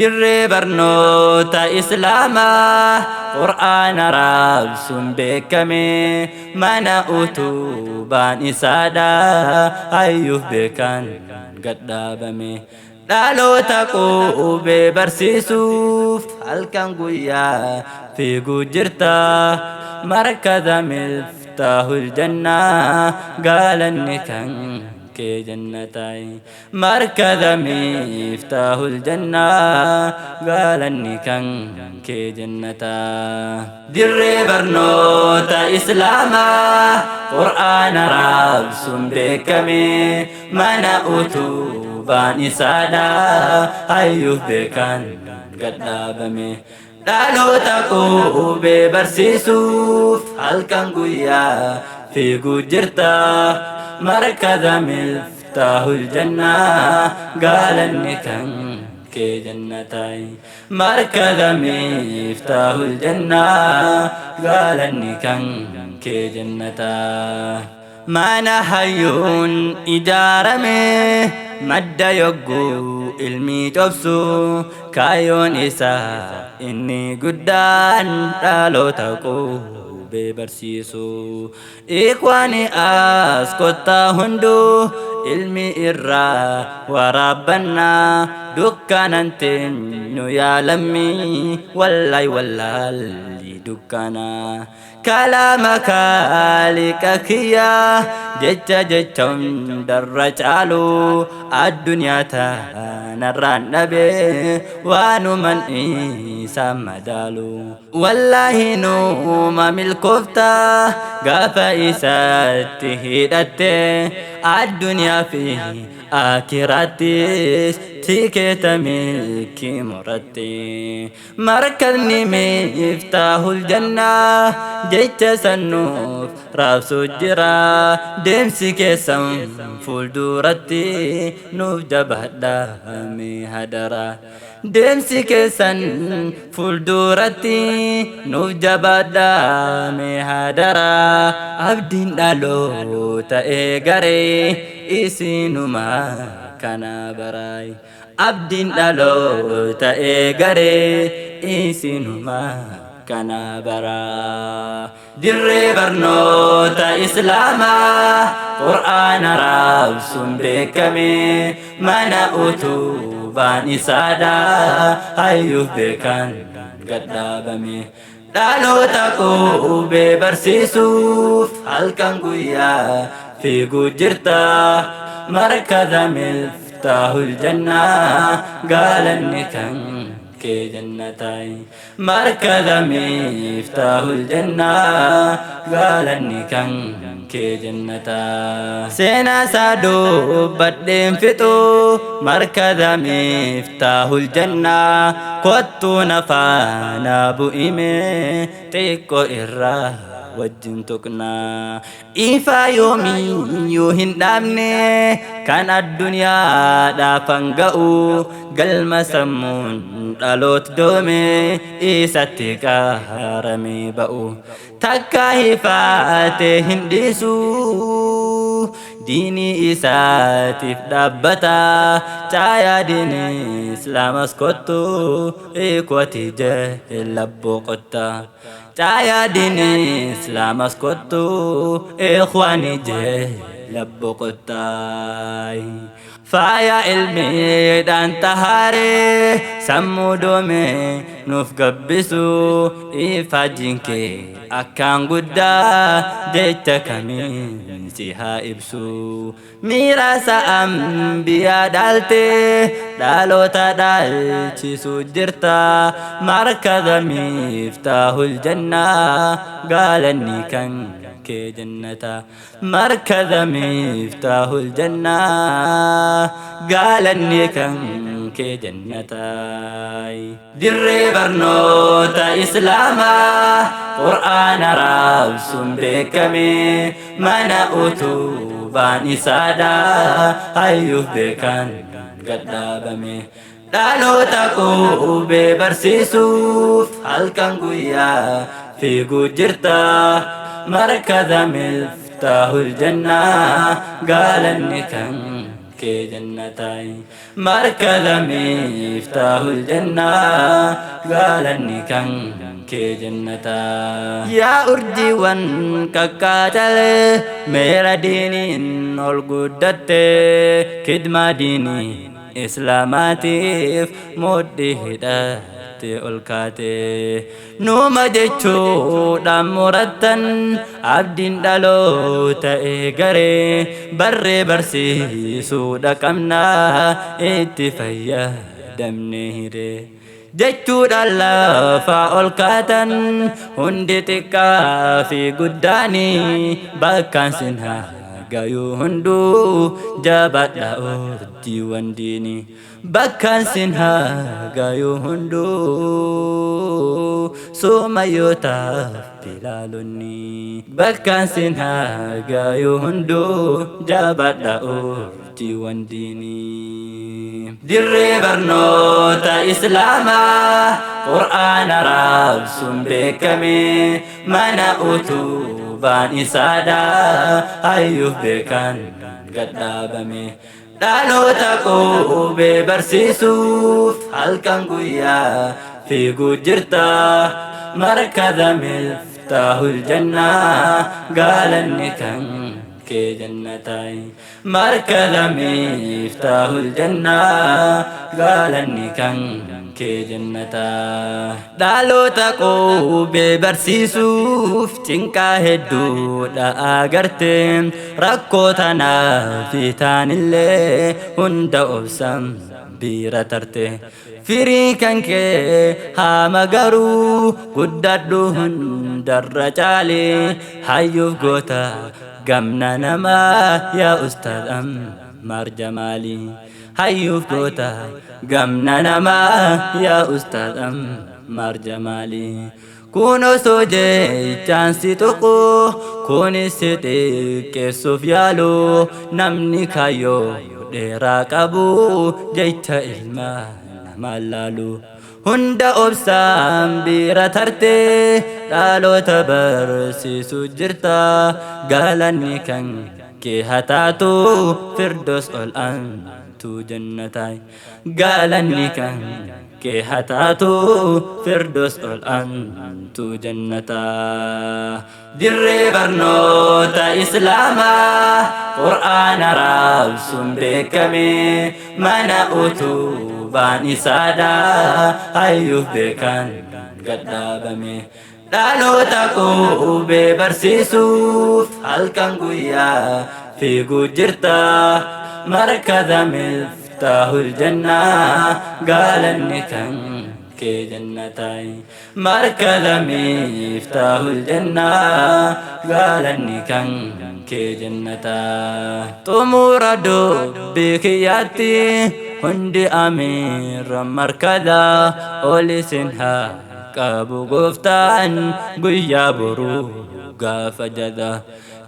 دري برنوتا إسلاما قرآن رابس بكمي مانا أتوبان إسادا أيوه بكان قدابمي دالو تقو ببرسيسوف هالكان قويا في قجرتا مركز مفتاح الجنة قال النكان كي جنتاي مركز مفتاح الجنة قال النكان كي جنتا دري برنوتا إسلاما قرآن رابس بكمي مانا أتوبان إسادا أيوه بكان قدابمي دالو تقو ببرسيسوف هالكان قويا في قجرتا مركز مفتاح الجنة قال النكان كي جنتاي مركز مفتاح الجنة قال النكان كي جنتا ما نحيون إجارمي مد يقو ilmi cabsu kayoon isaa inni guddaan dhaloota qubee barsiisu ikwaani as kottaa hunduu ilmi irraa waraabannaa dukkanan teenyu yaalammi wallahi wallaalli dukkanaa كلامك لك كيا جج ججم درجالو الدنيا تنرى النبي وانو من إيسا مدالو والله نوم ملكفتا قاف إيساته دته الدنيا فيه آكراتيس تيكت ملكي مرتي مركزني مفتاح الجنة جيت سنوف رابس الجرا دمسي كيسم فول دورتي نوف جبه دامي هدرا دمسي كيسن فول دورتي نوف جبه دامي هدرا عبدين دالو تأغري إسينما كان براي عبدين دالو تأغري إسينما كان برا دري برنوتا إسلاما قرآن رابس بكمي مانا أتوبان إسادا أيوه بكان قدابمي دالو تقو ببرسيسوف هالكان قويا في قجرتا مركز مفتاح الجنة قال النكان كي جنتاي مركز مفتاح الجنة قال النكان كي جنتا سينا سادو بدين فتو مركز مفتاح الجنة قطو نفانا بؤمي تيكو إراه wajjin tuqnaa ifa yoomi yoo hin dhaabne kan addunyaadhaaf ga'u galma sammuun dhaloot doome isatti qaramee ba'u takka hifaate hin dhiisu diini isaatiif dhaabbata caayaa diini islaamas kottu eekwati jee labboo qotta caayaa diini islaamas kottu eekwani jee labboo qottaay faaya ilmiidhaan tahaaree sammuu doome nuuf gabbisu ifaajjiin kee akkaan guddaa jecha kamiin si haa ibsu miiraasa ambiyaa dhaaltee dhaloota dhaalchisu jirta markaza miftaahul jannaa gaalanni kan كي جنتا مركز مفتاح الجنة قال النكن كي جنتا دري برنوتا إسلاما قرآن رابس بكمي منا أتوبان إسادا أيوه بكان قدابمي دالو تقو ببرسيسوف هالكان قويا في قجرتا مركز مفتاح الجنة قال النكن كي جنتاي مركز مفتاح الجنة قال اني كان كي جنتا يا أرجي وان كاكاتل ميرا ديني القدت كدما ديني إسلاماتيف مودي هداتي الكاتي نوما جيشو دامورتن عبدين دالو تأيغري بري برسي سودا كمنا اتفايا دمنيري جيشو دالا فاول كاتن هندي تكا في قداني باكان سنها gayu hundu jabat la urdi wandini bakkan sinha gayu hundu sumayota bilaluni bakkan sinha gayu hundu jabat la urdi wandini dirre barnota islama qur'an arab sumbekame mana utu ban isada ayyuh bekan gadabame dhalota qube barsisuuf halkan guyyaa fiiguu jirta markaza miftahul janna gaalanni kan kee jannatay markaza miftahul janna gaalanni kan kee jannata dhalota qube barsisuuf cinqaa hedduudha agarte rakkoo tanaaf taanillee hunda obsam bira tarte firii kan kee haama garuu guddadhu hundarra caale hayyuuf goota gamna namaa yaa ustaad Ammar Jamaali hayyuuf goota gamna namaa yaa ustaad Ammar Jamaali kun osoo jechaan si tuqu kunis si xiqqeessuuf yaalu namni kaayyoo dheeraa qabu jecha ilma namaa laalu hunda obsaan bira tarte dhaloota barsiisu jirta gaalanni kan kee hataatu firdos ol aantu jannatay gaalanni kan kee hataatu firdos ol aantu jannata dirree barnoota islaamaa qur'aan raabsuun beekame mana utubaan isaadha hayyuuf beekan gadhaabame dhaloota qube barsiisuuf halkan guyyaa fiiguu jirta markaza miftahul janna gaalanni kan kee jannatay markaza miftahul janna gaalanni kan kee jannata xumura dubbii kiyyaatti hundi amiirra markaza olisin haa qabu gooftaan guyyaa boruu gaafa jada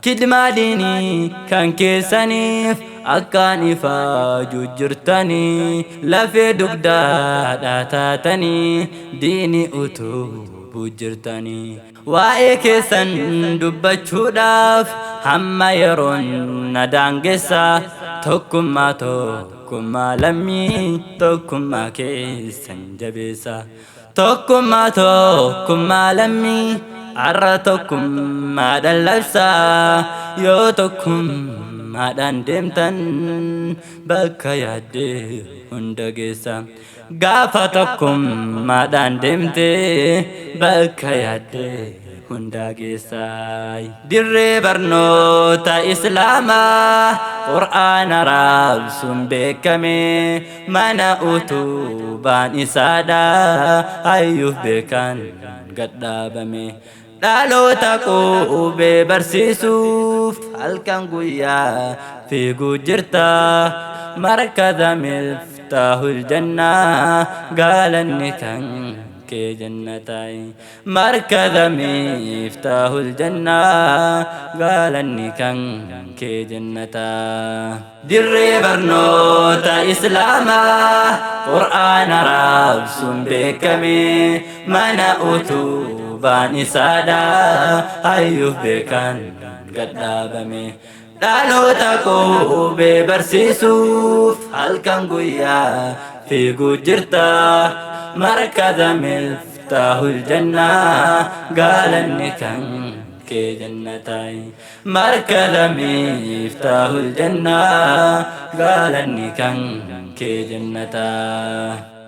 kidmaa diinii kan keessaniif akkaan ifaaju jirtanii lafee dugdaadhaa taatanii diini utubuu jirtanii waa'ee keessan dubbachuudhaaf hamma yeroon na daangessa tokkummaa lammii tokkummaa keessan jabeessa tokkummaa lammii arra tokkummaadhaan labsaa yoo tokkummaadhaan deemtan bakka yaadde hunda geessa gaafa tokkummaadhaan deemte bakka yaadde hunda geessa dirree barnoota islaamaa qur'aan raabsuun beekame mana utubaan isaadha hayyuuf beekan gadhaabame dhaloota qube barsiisuuf halkan guyyaa fiiguu jirta markaza miftahul janna gaalanni kan kee jannatay markaza miftahul janna gaalanni kan kee jannata dirree barnoota islaamaa qur'aan raabsuun beekame mana utubaan isaadha hayyuuf beekan gadhaabame dhaloota qubee barsiisuuf halkan guyyaa fiiguu jirta markaza miftaahul jannaa gaalanni kan kee jannataay markaza miftaahul jannaa gaalanni kan kee jannataa.